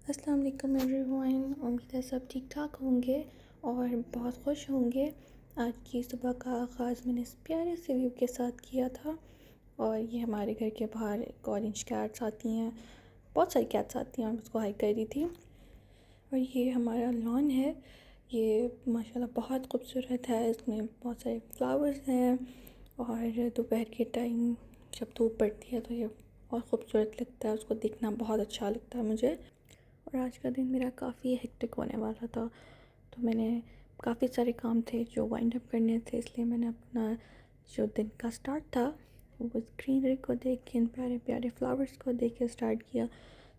अस्सलाम वालेकुम एवरीवन। उम्मीद है सब ठीक ठाक होंगे और बहुत खुश होंगे। आज की सुबह का आगाज़ मैंने इस प्यारे से व्यू के साथ किया था। और ये हमारे घर के बाहर एक ऑरेंज कैट्स आती हैं, बहुत सारी कैट्स आती हैं और उसको हाई कर रही थी। और ये हमारा लॉन है, ये माशाल्लाह बहुत खूबसूरत है। इसमें बहुत सारे फ्लावर्स हैं और दोपहर के टाइम जब धूप पड़ती है तो ये बहुत खूबसूरत लगता है, उसको देखना बहुत अच्छा लगता है मुझे। और आज का दिन मेरा काफ़ी हेक्टिक होने वाला था, तो मैंने काफ़ी सारे काम थे जो वाइंड अप करने थे, इसलिए मैंने अपना जो दिन का स्टार्ट था वो ग्रीनरी को देख के, इन प्यारे प्यारे फ्लावर्स को देख के स्टार्ट किया,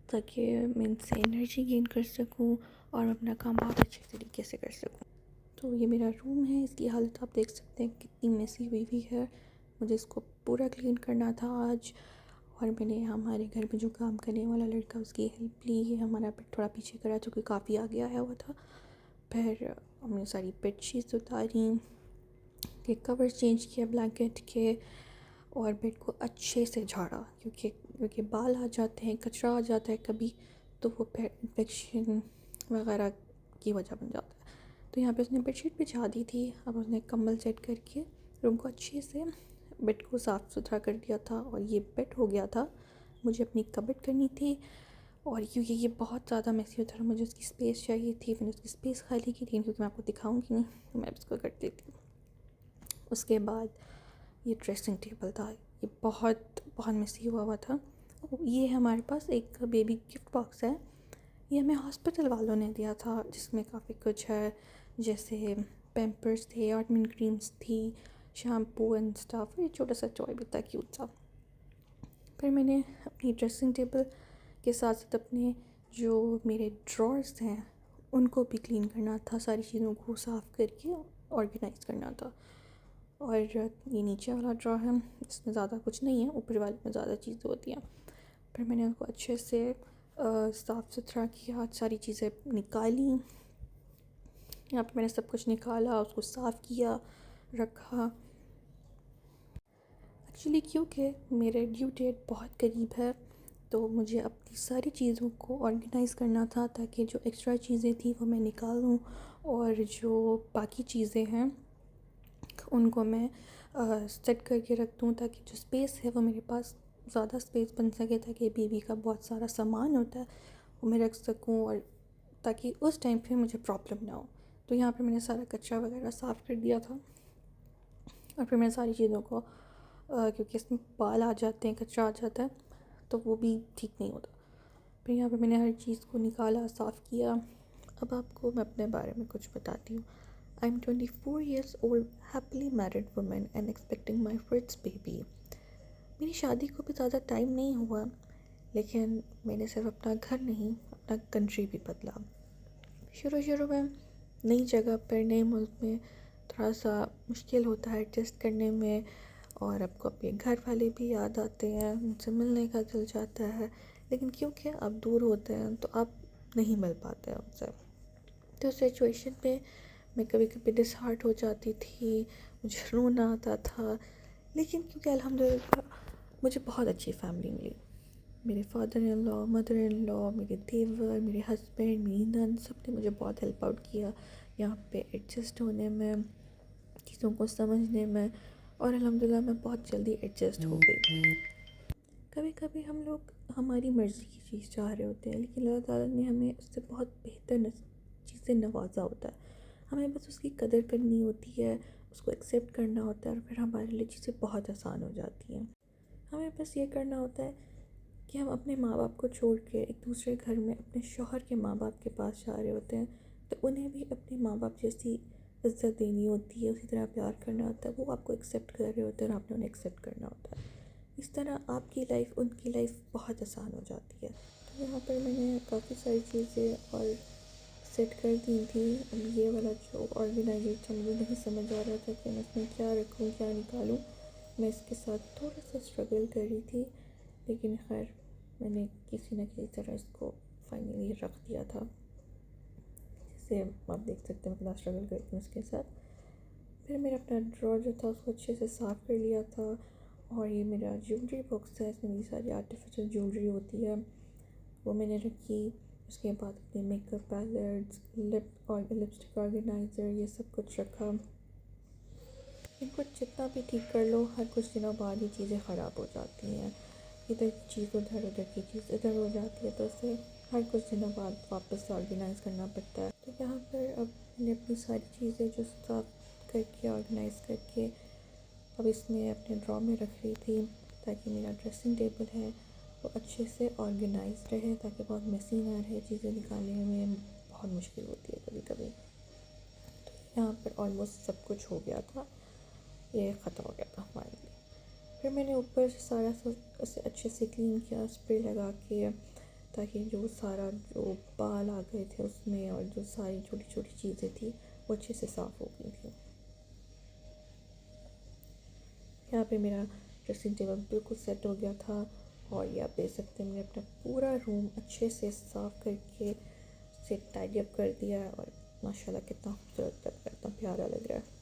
ताकि मैं इनसे एनर्जी गेन कर सकूं और अपना काम बहुत अच्छे तरीके से कर सकूं। तो ये मेरा रूम है, इसकी हालत आप देख सकते हैं कितनी मेसी हुई हुई है। मुझे इसको पूरा क्लीन करना था आज, और मैंने हमारे घर में जो काम करने वाला लड़का उसकी हेल्प ली है। हमारा बेड थोड़ा पीछे करा क्योंकि काफ़ी आगे आया हुआ था। फिर हमने सारी बेड शीट्स उतारी, के कवर चेंज किया ब्लैंकेट के, और बेड को अच्छे से झाड़ा क्योंकि बाल आ जाते हैं, कचरा आ जाता है कभी, तो वो फिर इन्फेक्शन वगैरह की वजह बन जाता है। तो यहाँ पे उसने बेडशीट बिछा दी थी। अब उसने कंबल सेट करके रूम को अच्छे से, बेड को साफ़ सुथरा कर दिया था और ये बेड हो गया था। मुझे अपनी कबर्ड करनी थी, और क्योंकि ये बहुत ज़्यादा मेसी होता है, मुझे उसकी स्पेस चाहिए थी। मैंने उसकी स्पेस खाली की थी, क्योंकि मैं आपको दिखाऊंगी नहीं, तो मैं इसको कर देती हूँ। उसके बाद ये ड्रेसिंग टेबल था, ये बहुत बहुत मेसी हुआ था। ये हमारे पास एक बेबी गिफ्ट बॉक्स है, ये हमें हॉस्पिटल वालों ने दिया था, जिसमें काफ़ी कुछ है, जैसे पैम्पर्स थे, ऑइंटमेंट क्रीम्स थी, शैम्पू एंड स्टफ। ये छोटा सा टॉय भी था, क्यूट सा। फिर मैंने अपनी ड्रेसिंग टेबल के साथ साथ अपने जो मेरे ड्रॉर्स हैं उनको भी क्लीन करना था, सारी चीज़ों को साफ़ करके ऑर्गेनाइज़ करना था। और ये नीचे वाला ड्रॉर है, इसमें ज़्यादा कुछ नहीं है, ऊपर वाले में ज़्यादा चीज़ें होती हैं। फिर मैंने उनको अच्छे से साफ़ सुथरा किया, सारी चीज़ें निकाली। यहाँ पे मैंने सब कुछ निकाला, उसको साफ़ किया, रखा। एक्चुअली क्योंकि मेरे ड्यू डेट बहुत करीब है, तो मुझे अपनी सारी चीज़ों को ऑर्गेनाइज़ करना था, ताकि जो एक्स्ट्रा चीज़ें थी वो मैं निकाल दूँ, और जो बाकी चीज़ें हैं उनको मैं सेट करके रख दूँ, ताकि जो स्पेस है वो मेरे पास ज़्यादा स्पेस बन सके, ताकि बेबी का बहुत सारा सामान होता है वो मैं रख सकूँ, और ताकि उस टाइम पे मुझे प्रॉब्लम ना हो। तो यहाँ पे मैंने सारा कचरा वगैरह साफ़ कर दिया था, और फिर मैंने सारी चीज़ों को क्योंकि इसमें बाल आ जाते हैं, कचरा आ जाता है, तो वो भी ठीक नहीं होता। फिर यहाँ पे मैंने हर चीज़ को निकाला, साफ़ किया। अब आपको मैं अपने बारे में कुछ बताती हूँ। I am 24 years old, happily married women and expecting my first baby. मेरी शादी को भी ज़्यादा टाइम नहीं हुआ, लेकिन मैंने सिर्फ अपना घर नहीं, अपना कंट्री भी बदला। शुरू में नई जगह पर, नए मुल्क में थोड़ा सा मुश्किल होता है एडजस्ट करने में, और आपको अपने घर वाले भी याद आते हैं, उनसे मिलने का दिल जाता है, लेकिन क्योंकि आप दूर होते हैं तो आप नहीं मिल पाते हैं उनसे। तो सिचुएशन में मैं कभी कभी डिसहार्ट हो जाती थी, मुझे रोना आता था, लेकिन क्योंकि अल्हम्दुलिल्लाह मुझे बहुत अच्छी फैमिली मिली। मेरे father in law, mother in law, मेरे देवर, मेरे हस्बैंड, मेरी नंद, सब ने मुझे बहुत हेल्प आउट किया यहाँ पे एडजस्ट होने में, चीज़ों को समझने में, और अल्हम्दुलिल्लाह मैं बहुत जल्दी एडजस्ट हो गई। कभी कभी हम लोग हमारी मर्ज़ी की चीज़ चाह रहे होते हैं, लेकिन अल्लाह ताला ने हमें उससे बहुत बेहतर चीज़ें नवाजा होता है। हमें बस उसकी कदर करनी होती है, उसको एक्सेप्ट करना होता है, और फिर हमारे लिए चीज़ें बहुत आसान हो जाती हैं। हमें बस ये करना होता है कि हम अपने माँ बाप को छोड़ के एक दूसरे घर में अपने शौहर के माँ बाप के पास जा रहे होते हैं, तो उन्हें भी अपने माँ बाप जैसी इज़्ज़त देनी होती है, उसी तरह प्यार करना होता है। वो आपको एक्सेप्ट कर रहे होते हैं और आपने उन्हें एक्सेप्ट करना होता है। इस तरह आपकी लाइफ उनकी लाइफ बहुत आसान हो जाती है। तो यहाँ पर मैंने काफ़ी सारी चीज़ें और सेट कर दी थी। अब ये वाला जो ऑर्गेनाइजर था, मुझे नहीं समझ आ रहा था कि मैं इसमें क्या रखूँ, क्या निकालूँ। मैं इसके साथ थोड़ा सा स्ट्रगल कर रही थी, लेकिन खैर मैंने किसी न किसी तरह इसको फाइनली रख दिया था। जिससे आप देख सकते हैं कितना स्ट्रगल करती हूँ इसके साथ। फिर मेरा अपना ड्रॉर जो था उसको अच्छे से साफ़ कर लिया था, और ये मेरा ज्वेलरी बॉक्स है, इसमें मेरी सारी आर्टिफिशियल ज्वेलरी होती है, वो मैंने रखी। उसके बाद अपने मेकअप पैलेट्स, लिपस्टिक ऑर्गेनाइज़र, ये सब कुछ रखा। इनको जितना भी ठीक कर लो, हर कुछ दिनों बाद ये चीज़ें ख़राब हो जाती हैं। इधर की चीज़ उधर, उधर की चीज़ इधर हो जाती है, तो इसे हर कुछ दिनों बाद वापस से ऑर्गेनाइज़ करना पड़ता है। तो यहाँ पर अब मैंने अपनी सारी चीज़ें जो साफ करके ऑर्गेनाइज़ करके अब इसमें अपने ड्रॉ में रख रही थी, ताकि मेरा ड्रेसिंग टेबल है वो अच्छे से ऑर्गेनाइज रहे, ताकि बहुत मेसी ना रहे। चीज़ें निकालने में बहुत मुश्किल होती है कभी कभी। तो यहाँ पर ऑलमोस्ट सब कुछ हो गया था, ये ख़त्म हो गया था फाइनली। फिर मैंने ऊपर से सारा सब उसे अच्छे से क्लीन किया, स्प्रे लगा के, ताकि जो सारा जो बाल आ गए थे उसमें और जो सारी छोटी छोटी चीज़ें थी वो अच्छे से साफ़ हो गई थी। यहाँ पे मेरा ड्रेसिंग टेबल बिल्कुल सेट हो गया था, और ये आप देख सकते हैं मैंने अपना पूरा रूम अच्छे से साफ़ करके उसे टाइडी अप कर दिया है, और माशाल्लाह कितना खूबसूरत लग रहा है, इतना प्यारा लग रहा है।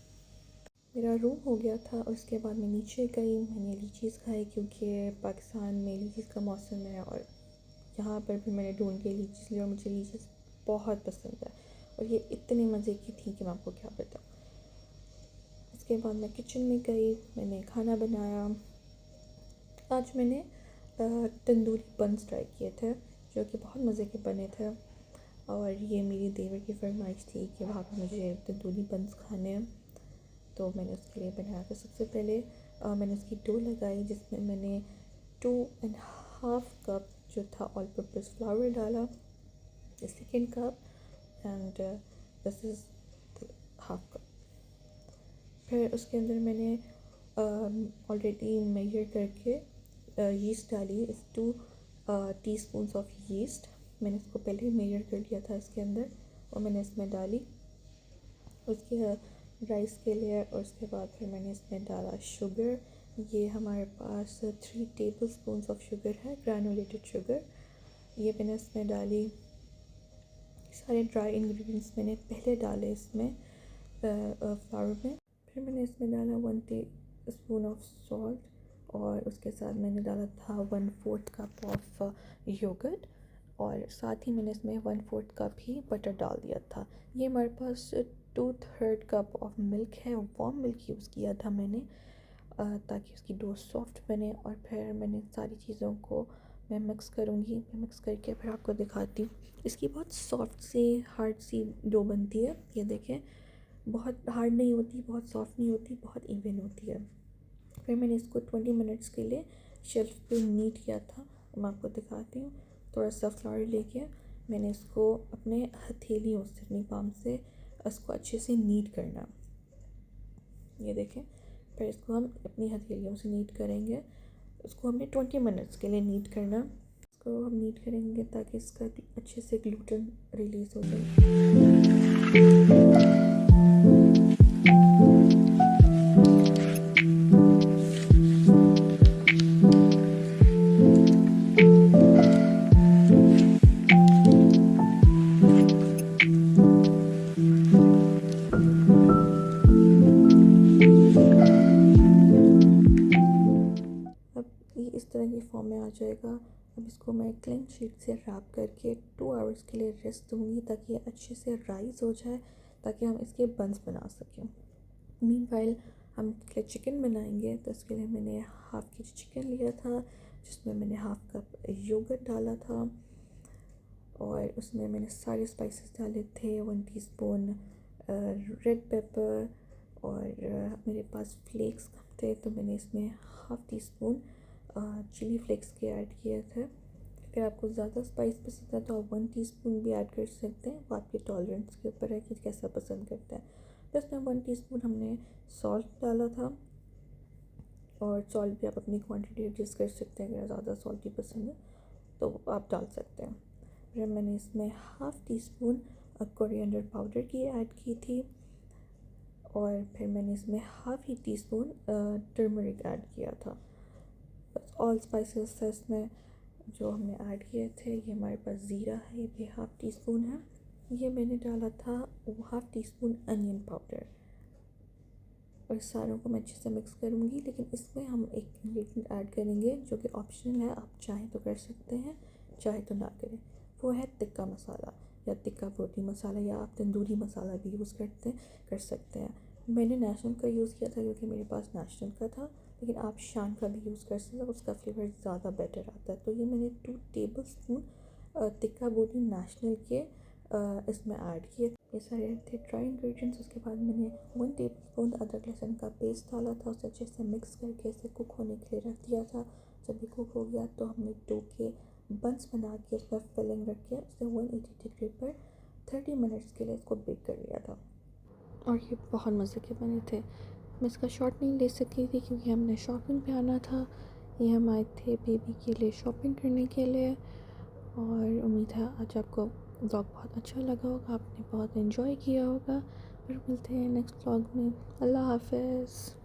मेरा रूम हो गया था, और उसके बाद मैं नीचे गई, मैंने लीचीज़ खाई, क्योंकि पाकिस्तान में लीचीज़ का मौसम है, और यहाँ पर भी मैंने ढूंढ के लीचीज़ ली, और मुझे लीचीज़ बहुत पसंद है, और ये इतने मज़े की थी कि मैं आपको क्या बताऊँ। उसके बाद मैं किचन में गई, मैंने खाना बनाया। आज मैंने तंदूरी बन्स ट्राई किए थे, जो कि बहुत मज़े के बने थे, और ये मेरी देवर की फरमाइश थी कि वहाँ पर मुझे तंदूरी बन्स खाने हैं, तो मैंने उसके लिए बनाया। तो सबसे पहले मैंने उसकी डो लगाई, जिसमें मैंने 2.5 कप जो था ऑल पर्पज़ फ्लावर डाला, the second cup, and this is half cup. फिर उसके अंदर मैंने ऑलरेडी मेजर करके यीस्ट डाली, इस 2 टीस्पून्स ऑफ यीस्ट। मैंने इसको पहले ही मेजर कर लिया था इसके अंदर, और मैंने इसमें डाली उसके राइस के लिए। और उसके बाद फिर मैंने इसमें डाला शुगर। ये हमारे पास 3 टेबल स्पून्स ऑफ शुगर है, ग्रैनुलेटेड शुगर, ये मैंने इसमें डाली। सारे ड्राई इंग्रेडिएंट्स मैंने पहले डाले इसमें फ्लावर में। फिर मैंने इसमें डाला 1 टीस्पून ऑफ सॉल्ट, और उसके साथ मैंने डाला था 1/4 कप ऑफ योगर्ट, और साथ ही मैंने इसमें 1/4 कप ही बटर डाल दिया था। ये हमारे पास 2/3 कप ऑफ मिल्क है, वार्म मिल्क यूज़ किया था मैंने, ताकि उसकी डो सॉफ्ट बने। और फिर मैंने सारी चीज़ों को मैं मिक्स करूँगी, मैं मिक्स करके फिर आपको दिखाती हूँ। इसकी बहुत सॉफ्ट सी हार्ड सी डो बनती है, ये देखें, बहुत हार्ड नहीं होती, बहुत सॉफ्ट नहीं होती, बहुत इवन होती है। फिर मैंने इसको 20 मिनट्स के लिए शेल्फ पे नीट किया था, मैं आपको दिखाती हूँ। थोड़ा सा फ्लावर लेके मैंने इसको अपने हथेलियों से, अपनी पाम से इसको अच्छे से नीट करना, ये देखें। फिर इसको हम अपनी हथेलियों से नीट करेंगे। इसको हमने 20 मिनट्स के लिए नीट करना। इसको हम नीट करेंगे ताकि इसका अच्छे से ग्लूटेन रिलीज़ हो जाए। इस तरह की फॉर्म में आ जाएगा। अब इसको मैं क्लीन शीट से रैप करके 2 आवर्स के लिए रेस्ट दूँगी, ताकि ये अच्छे से राइज़ हो जाए, ताकि हम इसके बंस बना सकें। मीनवाइल हम इसके लिए चिकन बनाएंगे, तो इसके लिए मैंने हाफ़ के जी चिकन लिया था, जिसमें मैंने हाफ़ कप योगर्ट डाला था, और उसमें मैंने सारे स्पाइसेस डाले थे, 1 टीस्पून रेड पेपर, और मेरे पास फ्लेक्स कम थे, तो मैंने इसमें half teaspoon chilli flakes के ऐड किए थे। अगर आपको ज़्यादा स्पाइस पसंद है तो आप 1 टीस्पून भी ऐड कर सकते हैं, वो आपके टॉलरेंस के ऊपर है कि कैसा पसंद करते हैं। तो इसमें 1 टीस्पून हमने सॉल्ट डाला था, और सॉल्ट भी आप अपनी क्वांटिटी एडजस्ट कर सकते हैं, अगर ज़्यादा सॉल्टी पसंद है तो आप डाल सकते हैं। फिर मैंने इसमें half tea spoon coriander powder की ऐड की थी, और फिर मैंने इसमें हाफ़ ही टी स्पून टर्मरिक ऐड किया था। बस ऑल स्पाइसेस था इसमें जो हमने ऐड किए थे। ये हमारे पास ज़ीरा है, ये भी हाफ़ टी स्पून है। ये मैंने डाला था half tea spoon onion powder, और इस सारों को मैं अच्छे से मिक्स करूँगी। लेकिन इसमें हम एक इंग्रेडिएंट ऐड करेंगे जो कि ऑप्शनल है, आप चाहें तो कर सकते हैं, चाहे तो ना करें। वो है टिक्का मसाला या टिक्का बोटी मसाला, या आप तंदूरी मसाला भी यूज़ कर सकते हैं। मैंने नेशनल का यूज़ किया था क्योंकि मेरे पास नेशनल का था, लेकिन आप शान का भी यूज़ कर सकते हैं, उसका फ्लेवर ज़्यादा बेटर आता है। तो ये मैंने 2 टेबल स्पून टिक्का बोटी नेशनल के इसमें ऐड किए। ये सारे थे ड्राई इंग्रेडिएंट्स। उसके बाद मैंने 1 टेबल स्पून अदरक लहसुन का पेस्ट डाला था, उसे अच्छे से मिक्स करके इसे कुक होने के लिए रख दिया था। जब ये कुक हो गया तो हमने डो के बंस बना के उसका फिलिंग रख के उसे 180 डिग्री पर 30 मिनट्स के लिए इसको बेक कर लिया था, और ये बहुत मज़े के बने थे। मैं इसका शॉट नहीं ले सकी थी क्योंकि हमने शॉपिंग पे आना था। ये हम आए थे बेबी के लिए शॉपिंग करने के लिए, और उम्मीद है आज आपको व्लॉग बहुत अच्छा लगा होगा, आपने बहुत एंजॉय किया होगा। फिर मिलते हैं नेक्स्ट व्लॉग में। अल्लाह हाफ़िज़।